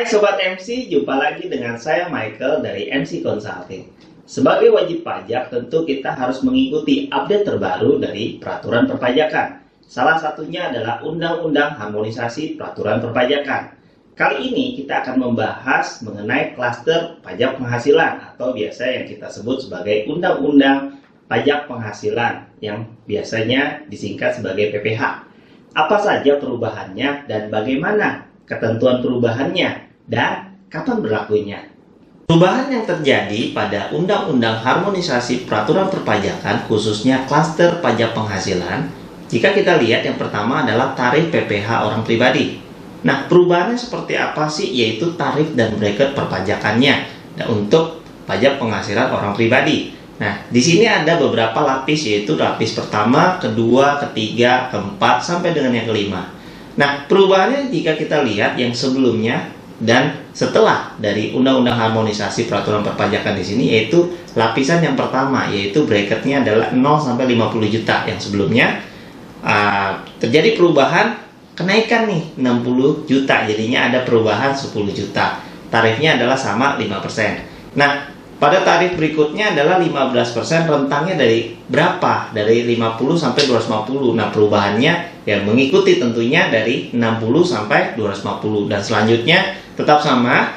Sobat MC, jumpa lagi dengan saya Michael dari MC Consulting. Sebagai wajib pajak, tentu kita harus mengikuti update terbaru dari peraturan perpajakan. Salah satunya adalah Undang-Undang Harmonisasi Peraturan Perpajakan. Kali ini kita akan membahas mengenai klaster pajak penghasilan atau biasa yang kita sebut sebagai Undang-Undang Pajak Penghasilan yang biasanya disingkat sebagai PPH. Apa saja perubahannya dan bagaimana ketentuan perubahannya dan kapan berlakunya? Perubahan yang terjadi pada Undang-Undang Harmonisasi Peraturan Perpajakan khususnya klaster pajak penghasilan, jika kita lihat yang pertama adalah tarif PPH orang pribadi. Nah, perubahannya seperti apa sih? Yaitu tarif dan bracket perpajakannya untuk pajak penghasilan orang pribadi. Nah, di sini ada beberapa lapis, yaitu lapis pertama, kedua, ketiga, keempat, sampai dengan yang kelima. Nah, perubahannya jika kita lihat yang sebelumnya dan setelah dari Undang-Undang Harmonisasi Peraturan Perpajakan di sini, yaitu lapisan yang pertama, yaitu bracketnya adalah 0 sampai 50 juta. Yang sebelumnya terjadi perubahan kenaikan nih 60 juta, jadinya ada perubahan 10 juta. Tarifnya adalah sama 5%. Nah, pada tarif berikutnya adalah 15%, rentangnya dari berapa? Dari 50 sampai 250. Nah, perubahannya ya mengikuti tentunya dari 60 sampai 250. Dan selanjutnya tetap sama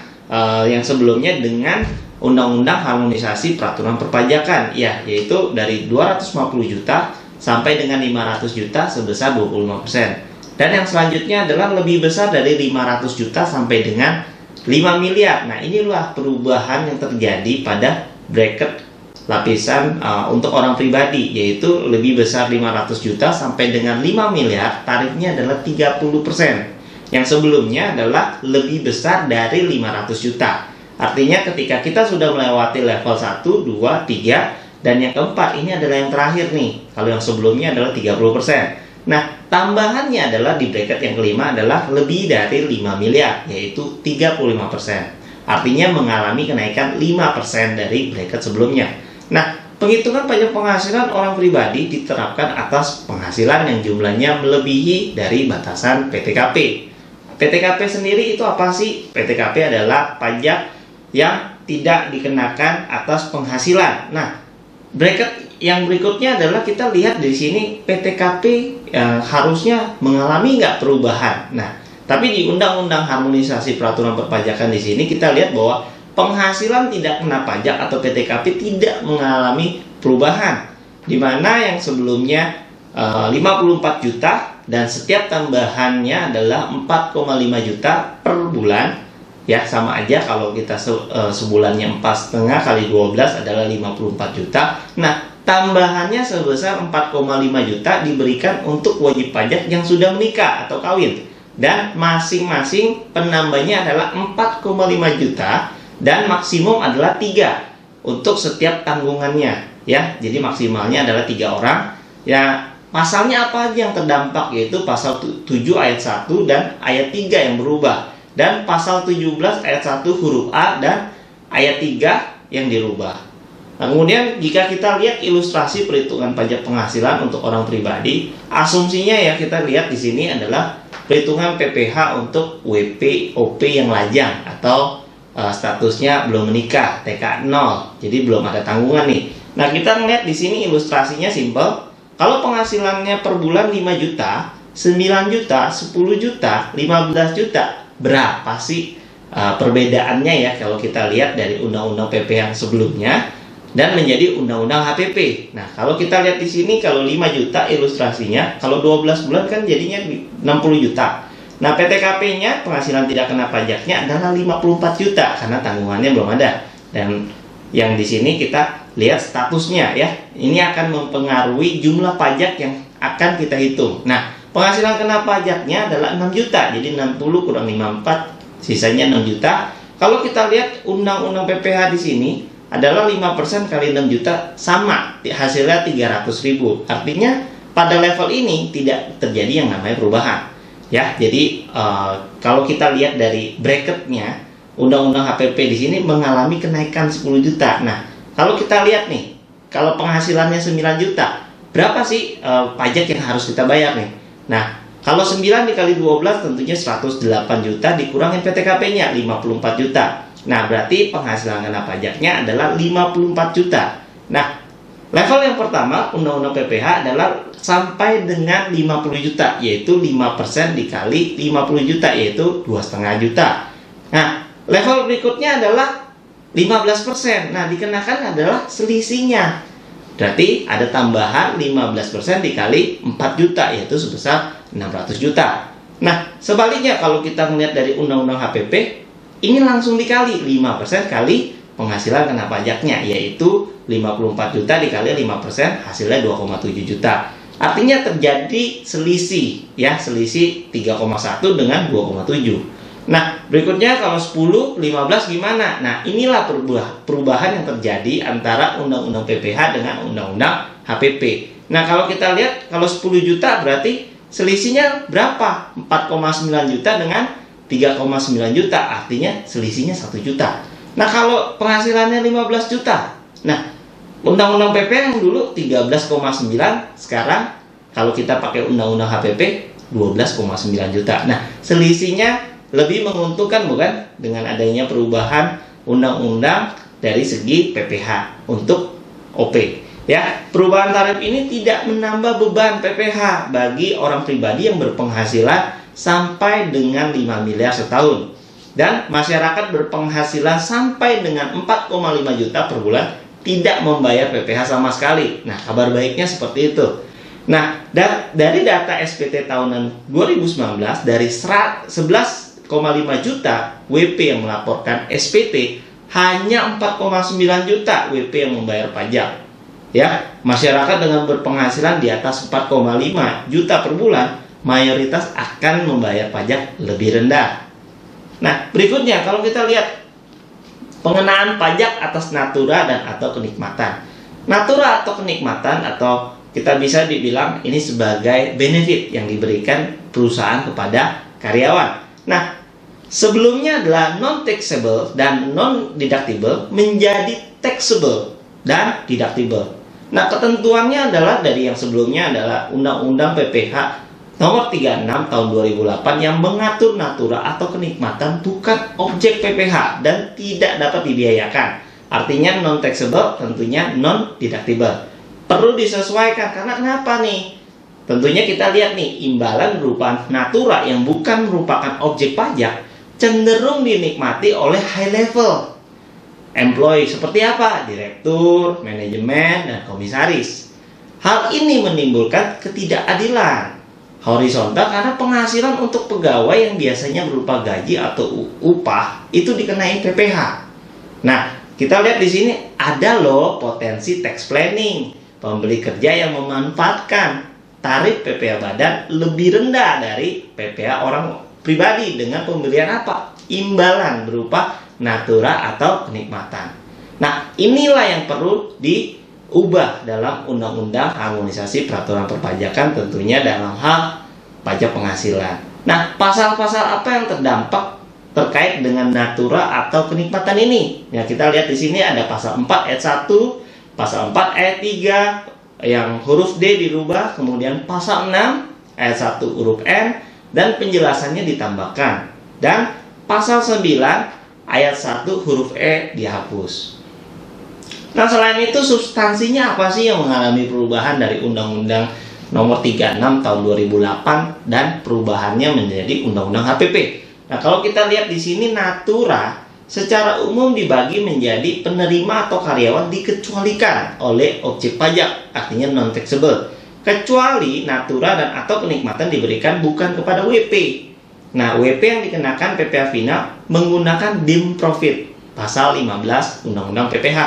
yang sebelumnya dengan Undang-Undang Harmonisasi Peraturan Perpajakan, ya, yaitu dari 250 juta sampai dengan 500 juta sebesar 25%. Dan yang selanjutnya adalah lebih besar dari 500 juta sampai dengan 5 miliar. Nah, inilah perubahan yang terjadi pada bracket lapisan untuk orang pribadi, yaitu lebih besar 500 juta sampai dengan 5 miliar, tarifnya adalah 30%. Yang sebelumnya adalah lebih besar dari 500 juta. Artinya ketika kita sudah melewati level 1, 2, 3, dan yang keempat ini adalah yang terakhir nih. Kalau yang sebelumnya adalah 30%. Nah, tambahannya adalah di bracket yang kelima adalah lebih dari 5 miliar, yaitu 35%. Artinya mengalami kenaikan 5% dari bracket sebelumnya. Nah, penghitungan pajak penghasilan orang pribadi diterapkan atas penghasilan yang jumlahnya melebihi dari batasan PTKP. PTKP sendiri itu apa sih? PTKP adalah pajak yang tidak dikenakan atas penghasilan. Nah, bracket yang berikutnya adalah kita lihat di sini PTKP harusnya mengalami nggak perubahan. Nah, tapi di Undang-Undang Harmonisasi Peraturan Perpajakan di sini kita lihat bahwa penghasilan tidak kena pajak atau PTKP tidak mengalami perubahan, di mana yang sebelumnya 54 juta dan setiap tambahannya adalah 4,5 juta per bulan. Ya, sama aja kalau kita sebulannya 4,5 kali 12 adalah 54 juta. Nah, tambahannya sebesar 4,5 juta diberikan untuk wajib pajak yang sudah menikah atau kawin. Dan masing-masing penambahnya adalah 4,5 juta dan maksimum adalah 3 untuk setiap tanggungannya. Ya, jadi maksimalnya adalah 3 orang. Ya, pasalnya apa aja yang terdampak, yaitu pasal 7 ayat 1 dan ayat 3 yang berubah. Dan pasal 17 ayat 1 huruf A dan ayat 3 yang dirubah. Nah, kemudian jika kita lihat ilustrasi perhitungan pajak penghasilan untuk orang pribadi, asumsinya ya kita lihat di sini adalah perhitungan PPH untuk WP OP yang lajang atau statusnya belum menikah, TK 0. Jadi belum ada tanggungan nih. Nah, kita lihat di sini ilustrasinya simpel. Kalau penghasilannya per bulan 5 juta, 9 juta, 10 juta, 15 juta, berapa sih perbedaannya ya kalau kita lihat dari Undang-Undang PP yang sebelumnya dan menjadi Undang-Undang HPP. Nah, kalau kita lihat di sini kalau 5 juta ilustrasinya, kalau 12 bulan kan jadinya 60 juta. Nah, PTKP-nya penghasilan tidak kena pajaknya adalah 54 juta karena tanggungannya belum ada. Dan yang di sini kita lihat statusnya ya. Ini akan mempengaruhi jumlah pajak yang akan kita hitung. Nah, penghasilan kena pajaknya adalah 6 juta. Jadi 60 kurang 54 sisanya 6 juta. Kalau kita lihat Undang-Undang PPH di sini adalah 5% kali 6 juta sama hasilnya 300.000. Artinya pada level ini tidak terjadi yang namanya perubahan. Ya, jadi kalau kita lihat dari bracketnya Undang-Undang HPP di sini mengalami kenaikan 10 juta. Nah, kalau kita lihat nih, kalau penghasilannya 9 juta, berapa sih pajak yang harus kita bayar nih? Nah, Kalau 9 dikali 12 tentunya 108 juta, dikurangin PTKP-nya 54 juta. Nah, berarti penghasilan kena pajaknya adalah 54 juta. Nah, level yang pertama Undang-Undang PPH adalah sampai dengan 50 juta, yaitu 5% dikali 50 juta, yaitu 2,5 juta. Nah, level berikutnya adalah 15%. Nah, dikenakan adalah selisihnya. Berarti ada tambahan 15% dikali 4 juta, yaitu sebesar 600 juta. Nah, sebaliknya kalau kita melihat dari Undang-Undang HPP, ini langsung dikali 5% kali penghasilan kena pajaknya, yaitu 54 juta dikali 5%, hasilnya 2,7 juta. Artinya terjadi selisih, ya, selisih 3,1 dengan 2,7. Nah, berikutnya kalau 10, 15 gimana? Nah, inilah perubahan yang terjadi antara Undang-Undang PPH dengan Undang-Undang HPP. Nah, kalau kita lihat, kalau 10 juta berarti selisihnya berapa? 4,9 juta dengan 3,9 juta, artinya selisihnya 1 juta. Nah, kalau penghasilannya 15 juta, nah, Undang-Undang PPH yang dulu 13,9, sekarang kalau kita pakai Undang-Undang HPP 12,9 juta. Nah, selisihnya lebih menguntungkan, bukan, dengan adanya perubahan undang-undang dari segi PPH untuk OP. Ya, perubahan tarif ini tidak menambah beban PPH bagi orang pribadi yang berpenghasilan sampai dengan 5 miliar setahun, dan masyarakat berpenghasilan sampai dengan 4,5 juta per bulan tidak membayar PPH sama sekali. Nah, kabar baiknya seperti itu. Nah, dari data SPT tahunan 2019, dari 11,5 juta WP yang melaporkan SPT, hanya 4,9 juta WP yang membayar pajak. Ya, masyarakat dengan berpenghasilan di atas 4,5 juta per bulan mayoritas akan membayar pajak lebih rendah. Nah, berikutnya kalau kita lihat pengenaan pajak atas natura dan atau kenikmatan. Natura atau kenikmatan, atau kita bisa dibilang ini sebagai benefit yang diberikan perusahaan kepada karyawan. Nah, sebelumnya adalah non-taxable dan non-deductible menjadi taxable dan deductible. Nah, ketentuannya adalah dari yang sebelumnya adalah Undang-Undang PPH nomor 36 tahun 2008 yang mengatur natura atau kenikmatan bukan objek PPH dan tidak dapat dibiayakan. Artinya non-taxable, tentunya non-deductible. Perlu disesuaikan, karena kenapa nih? Tentunya kita lihat nih, imbalan berupa natura yang bukan merupakan objek pajak cenderung dinikmati oleh high level employee seperti apa? Direktur, manajemen, dan komisaris. Hal ini menimbulkan ketidakadilan horizontal karena penghasilan untuk pegawai yang biasanya berupa gaji atau upah itu dikenai PPH. Nah, kita lihat di sini ada loh potensi tax planning, pembeli kerja yang memanfaatkan tarif PPH badan lebih rendah dari PPH orang pribadi dengan pembelian apa? Imbalan berupa natura atau kenikmatan. Nah, inilah yang perlu diubah dalam Undang-Undang Harmonisasi Peraturan Perpajakan, tentunya dalam hal pajak penghasilan. Nah, pasal-pasal apa yang terdampak terkait dengan natura atau kenikmatan ini? Ya, kita lihat di sini ada pasal 4 ayat 1, pasal 4 ayat 3 yang huruf D dirubah, kemudian pasal 6 ayat 1 huruf N dan penjelasannya ditambahkan, dan pasal 9 ayat 1 huruf E dihapus. Nah, selain itu substansinya apa sih yang mengalami perubahan dari Undang-Undang nomor 36 tahun 2008 dan perubahannya menjadi Undang-Undang HPP? Nah, kalau kita lihat di sini, natura secara umum dibagi menjadi penerima atau karyawan dikecualikan oleh objek pajak, artinya non-taxable, kecuali natura dan atau kenikmatan diberikan bukan kepada WP. Nah, WP yang dikenakan PPh final menggunakan dim profit, pasal 15 Undang-Undang PPH.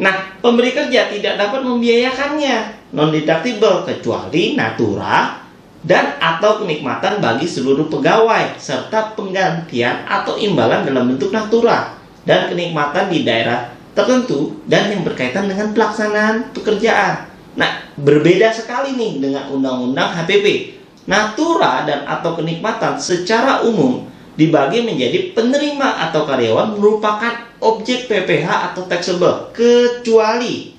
Nah, pemberi kerja tidak dapat membiayakannya, non-deductible, kecuali natura dan atau kenikmatan bagi seluruh pegawai, serta penggantian atau imbalan dalam bentuk natura dan kenikmatan di daerah tertentu dan yang berkaitan dengan pelaksanaan pekerjaan. Nah, berbeda sekali nih dengan Undang-Undang HPP. Natura dan atau kenikmatan secara umum dibagi menjadi penerima atau karyawan merupakan objek PPH atau taxable, kecuali.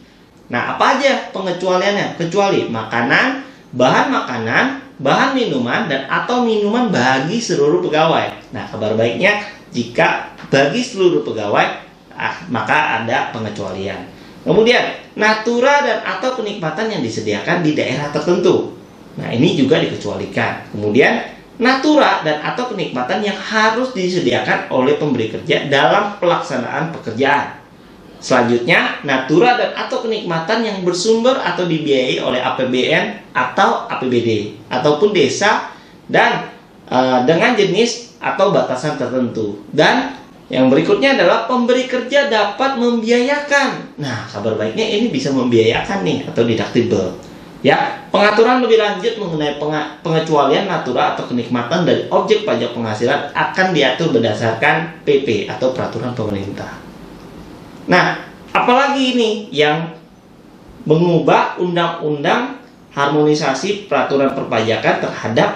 Nah, apa aja pengecualiannya? Kecuali makanan, bahan makanan, bahan minuman dan atau minuman bagi seluruh pegawai. Nah, kabar baiknya jika bagi seluruh pegawai, maka ada pengecualian. Kemudian, natura dan atau kenikmatan yang disediakan di daerah tertentu. Nah, ini juga dikecualikan. Kemudian, natura dan atau kenikmatan yang harus disediakan oleh pemberi kerja dalam pelaksanaan pekerjaan. Selanjutnya, natura dan atau kenikmatan yang bersumber atau dibiayai oleh APBN atau APBD ataupun desa dan dengan jenis atau batasan tertentu. Dan yang berikutnya adalah pemberi kerja dapat membiayakan. Nah, kabar baiknya ini bisa membiayakan nih atau deductible. Ya, pengaturan lebih lanjut mengenai pengecualian natura atau kenikmatan dari objek pajak penghasilan akan diatur berdasarkan PP atau peraturan pemerintah. Nah, apalagi ini yang mengubah undang-undang harmonisasi peraturan perpajakan terhadap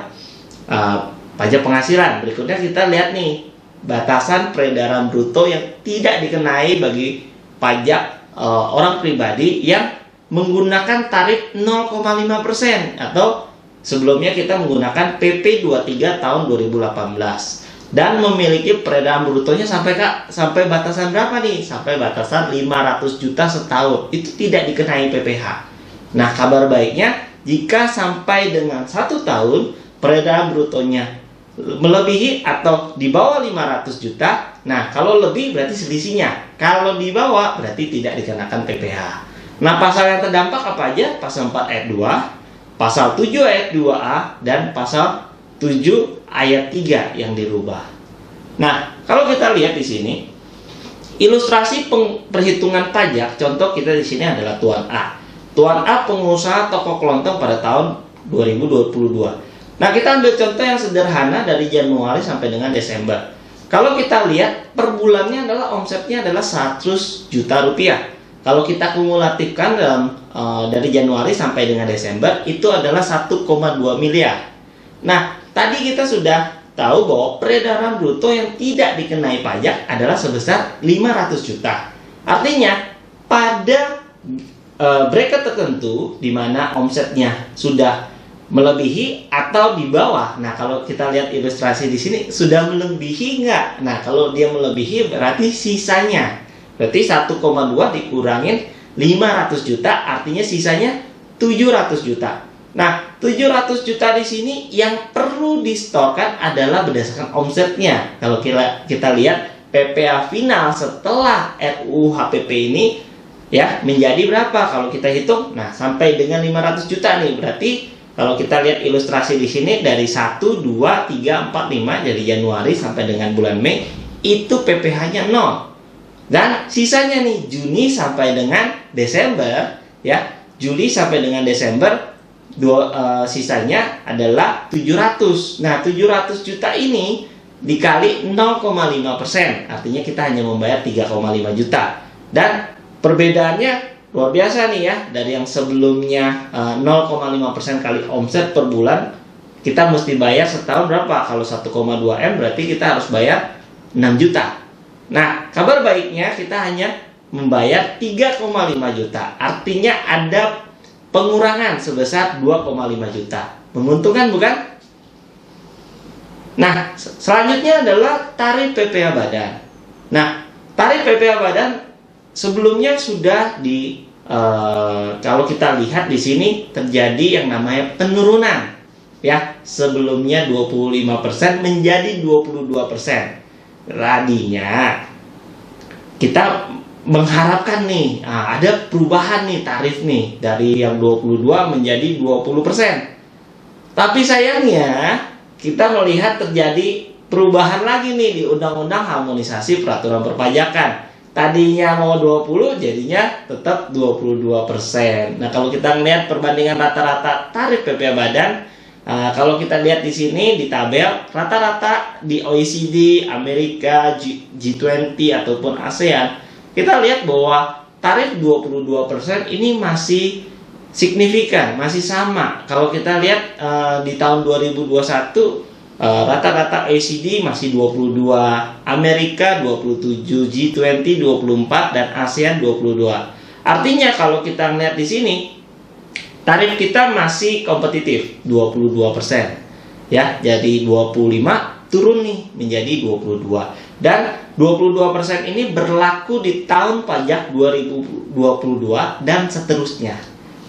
pajak penghasilan. Berikutnya kita lihat nih, batasan peredaran bruto yang tidak dikenai bagi pajak orang pribadi yang menggunakan tarif 0,5% atau sebelumnya kita menggunakan PP 23 tahun 2018. Dan memiliki peredaran brutonya sampai batasan berapa nih? Sampai batasan 500 juta setahun. Itu tidak dikenai PPh. Nah, kabar baiknya jika sampai dengan 1 tahun peredaran brutonya melebihi atau di bawah 500 juta. Nah, kalau lebih berarti selisihnya. Kalau di bawah berarti tidak dikenakan PPh. Nah, pasal yang terdampak apa aja? Pasal 4 ayat 2, pasal 7 ayat 2A, dan pasal 7 ayat 3 yang dirubah. Nah, kalau kita lihat di sini, ilustrasi perhitungan pajak, contoh kita di sini adalah Tuan A. Tuan A pengusaha toko kelontong pada tahun 2022. Nah, kita ambil contoh yang sederhana dari Januari sampai dengan Desember. Kalau kita lihat per bulannya adalah omsetnya adalah 100 juta rupiah. Kalau kita kumulatifkan dari Januari sampai dengan Desember itu adalah 1,2 miliar. Nah, tadi kita sudah tahu bahwa peredaran bruto yang tidak dikenai pajak adalah sebesar 500 juta. Artinya, pada bracket tertentu di mana omsetnya sudah melebihi atau di bawah. Nah, kalau kita lihat ilustrasi di sini sudah melebihi nggak? Nah, kalau dia melebihi berarti sisanya. Berarti 1,2 dikurangin 500 juta artinya sisanya 700 juta. Nah, 700 juta di sini yang perlu distorkan adalah berdasarkan omsetnya. Kalau kita lihat PPh final setelah RUU HPP ini ya menjadi berapa kalau kita hitung? Nah, sampai dengan 500 juta nih. Berarti kalau kita lihat ilustrasi di sini dari 1 2 3 4 5 dari Januari sampai dengan bulan Mei itu PPh-nya 0. Dan sisanya nih Juni sampai dengan Desember ya. Juli sampai dengan Desember sisanya adalah 700. Nah, 700 juta ini dikali 0,5%. Artinya kita hanya membayar 3,5 juta. Dan perbedaannya luar biasa nih ya. Dari yang sebelumnya 0,5% kali omset per bulan, kita mesti bayar setahun berapa? Kalau 1,2 M berarti kita harus bayar 6 juta. Nah, kabar baiknya kita hanya membayar 3,5 juta. Artinya ada pengurangan sebesar 2,5 juta. Menguntungkan bukan? Nah, selanjutnya adalah tarif PPh badan. Nah, tarif PPh badan sebelumnya sudah kalau kita lihat di sini terjadi yang namanya penurunan. Ya, sebelumnya 25% menjadi 22%. Tadinya kita mengharapkan nih ada perubahan nih tarif nih dari yang 22 menjadi 20%. Tapi sayangnya kita melihat terjadi perubahan lagi nih di Undang-Undang Harmonisasi Peraturan Perpajakan. Tadinya mau 20 jadinya tetap 22%. Nah, kalau kita melihat perbandingan rata-rata tarif PPh badan, kalau kita lihat di sini di tabel rata-rata di OECD, Amerika, G20 ataupun ASEAN, kita lihat bahwa tarif 22% ini masih signifikan, masih sama. Kalau kita lihat di tahun 2021 rata-rata OECD masih 22, Amerika 27, G20 24 dan ASEAN 22. Artinya kalau kita lihat di sini tarif kita masih kompetitif 22%. Ya, jadi 25 turun nih menjadi 22. Dan 22% ini berlaku di tahun pajak 2022 dan seterusnya.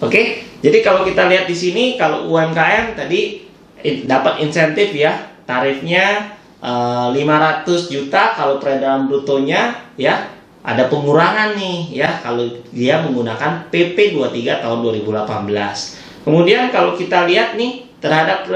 Oke, jadi kalau kita lihat di sini, kalau UMKM tadi dapat insentif ya, tarifnya 500 juta kalau peredaran brutonya ya, ada pengurangan nih ya kalau dia menggunakan PP 23 tahun 2018. Kemudian kalau kita lihat nih terhadap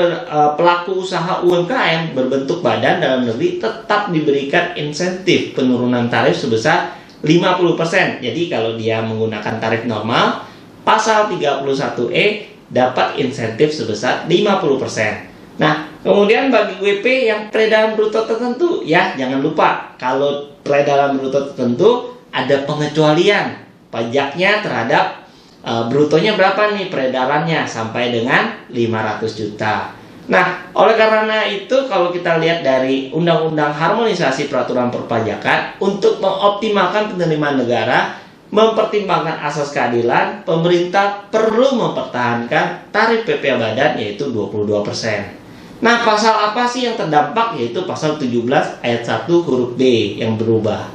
pelaku usaha UMKM berbentuk badan dalam negeri tetap diberikan insentif penurunan tarif sebesar 50%. Jadi kalau dia menggunakan tarif normal, pasal 31E dapat insentif sebesar 50%. Nah, kemudian bagi WP yang peredaran bruto tertentu, ya jangan lupa kalau peredaran bruto tertentu ada pengecualian pajaknya terhadap brutonya berapa nih peredarannya sampai dengan 500 juta. Nah, oleh karena itu kalau kita lihat dari Undang-Undang Harmonisasi Peraturan Perpajakan, untuk mengoptimalkan penerimaan negara, mempertimbangkan asas keadilan, pemerintah perlu mempertahankan tarif PPh badan yaitu 22%. Nah, pasal apa sih yang terdampak? Yaitu pasal 17 ayat 1 huruf D yang berubah.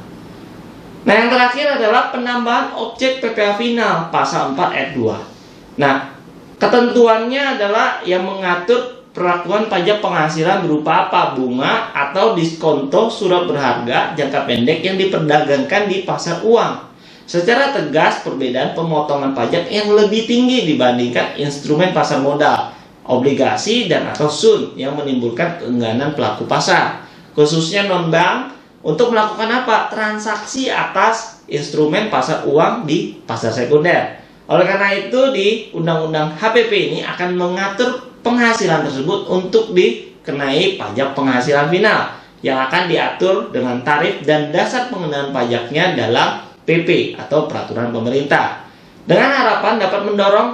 Nah, yang terakhir adalah penambahan objek PPh final, pasal 4 ayat 2. Nah, ketentuannya adalah yang mengatur perlakuan pajak penghasilan berupa apa? Bunga atau diskonto surat berharga jangka pendek yang diperdagangkan di pasar uang. Secara tegas, perbedaan pemotongan pajak yang lebih tinggi dibandingkan instrumen pasar modal, obligasi, dan atau sun yang menimbulkan keengganan pelaku pasar, khususnya non-bank, untuk melakukan apa? Transaksi atas instrumen pasar uang di pasar sekunder. Oleh karena itu, di Undang-Undang HPP ini akan mengatur penghasilan tersebut untuk dikenai pajak penghasilan final yang akan diatur dengan tarif dan dasar pengenaan pajaknya dalam PP atau peraturan pemerintah. Dengan harapan dapat mendorong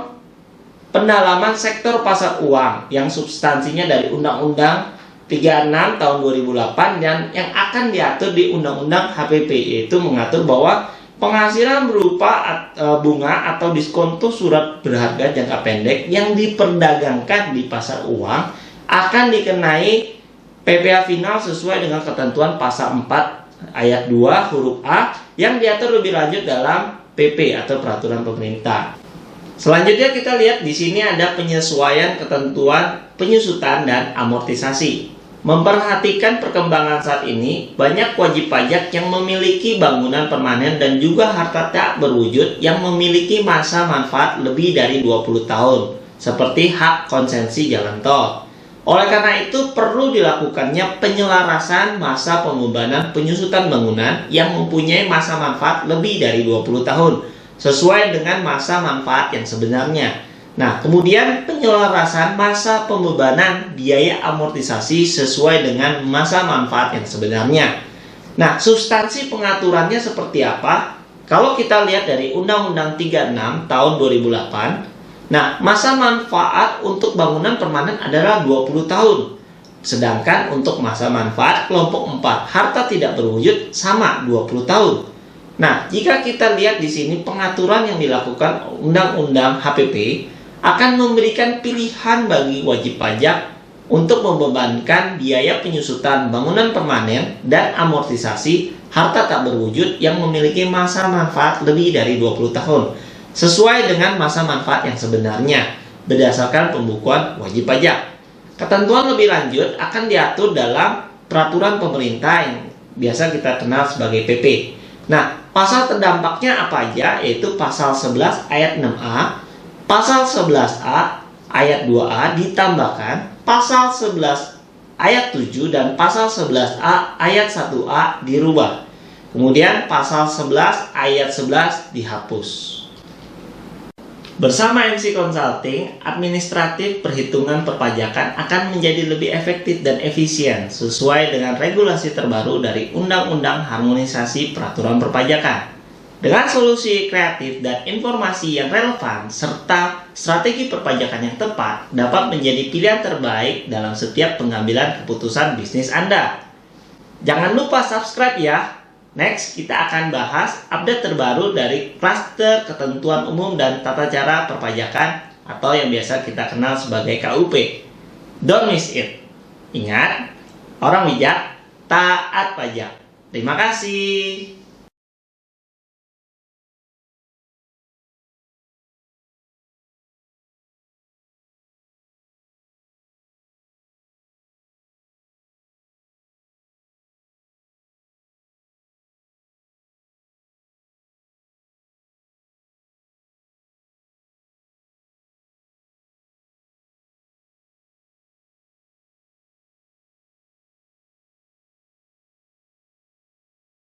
pendalaman sektor pasar uang yang substansinya dari Undang-Undang 36 tahun 2008 dan yang akan diatur di Undang-Undang HPP, yaitu mengatur bahwa penghasilan berupa bunga atau diskonto surat berharga jangka pendek yang diperdagangkan di pasar uang akan dikenai PPh final sesuai dengan ketentuan pasal 4 ayat 2 huruf A yang diatur lebih lanjut dalam PP atau peraturan pemerintah. Selanjutnya kita lihat di sini ada penyesuaian ketentuan penyusutan dan amortisasi. Memperhatikan perkembangan saat ini, banyak wajib pajak yang memiliki bangunan permanen dan juga harta tak berwujud yang memiliki masa manfaat lebih dari 20 tahun, seperti hak konsesi jalan tol. Oleh karena itu, perlu dilakukannya penyelarasan masa pembebanan penyusutan bangunan yang mempunyai masa manfaat lebih dari 20 tahun, sesuai dengan masa manfaat yang sebenarnya. Nah, kemudian penyelarasan masa pembebanan biaya amortisasi sesuai dengan masa manfaat yang sebenarnya. Nah, substansi pengaturannya seperti apa? Kalau kita lihat dari Undang-Undang 36 tahun 2008, nah, masa manfaat untuk bangunan permanen adalah 20 tahun. Sedangkan untuk masa manfaat kelompok 4, harta tidak berwujud, sama 20 tahun. Nah, jika kita lihat di sini pengaturan yang dilakukan Undang-Undang HPP akan memberikan pilihan bagi wajib pajak untuk membebankan biaya penyusutan bangunan permanen dan amortisasi harta tak berwujud yang memiliki masa manfaat lebih dari 20 tahun sesuai dengan masa manfaat yang sebenarnya berdasarkan pembukuan wajib pajak. Ketentuan lebih lanjut akan diatur dalam peraturan pemerintah yang biasa kita kenal sebagai PP. Nah, pasal terdampaknya apa aja? Yaitu pasal 11 ayat 6A, pasal 11A ayat 2A ditambahkan pasal 11 ayat 7 dan pasal 11A ayat 1A dirubah. Kemudian pasal 11 ayat 11 dihapus. Bersama MC Consulting, administratif perhitungan perpajakan akan menjadi lebih efektif dan efisien sesuai dengan regulasi terbaru dari Undang-Undang Harmonisasi Peraturan Perpajakan. Dengan solusi kreatif dan informasi yang relevan serta strategi perpajakan yang tepat dapat menjadi pilihan terbaik dalam setiap pengambilan keputusan bisnis Anda. Jangan lupa subscribe ya. Next, kita akan bahas update terbaru dari klaster ketentuan umum dan tata cara perpajakan atau yang biasa kita kenal sebagai KUP. Don't miss it. Ingat, orang bijak taat pajak. Terima kasih.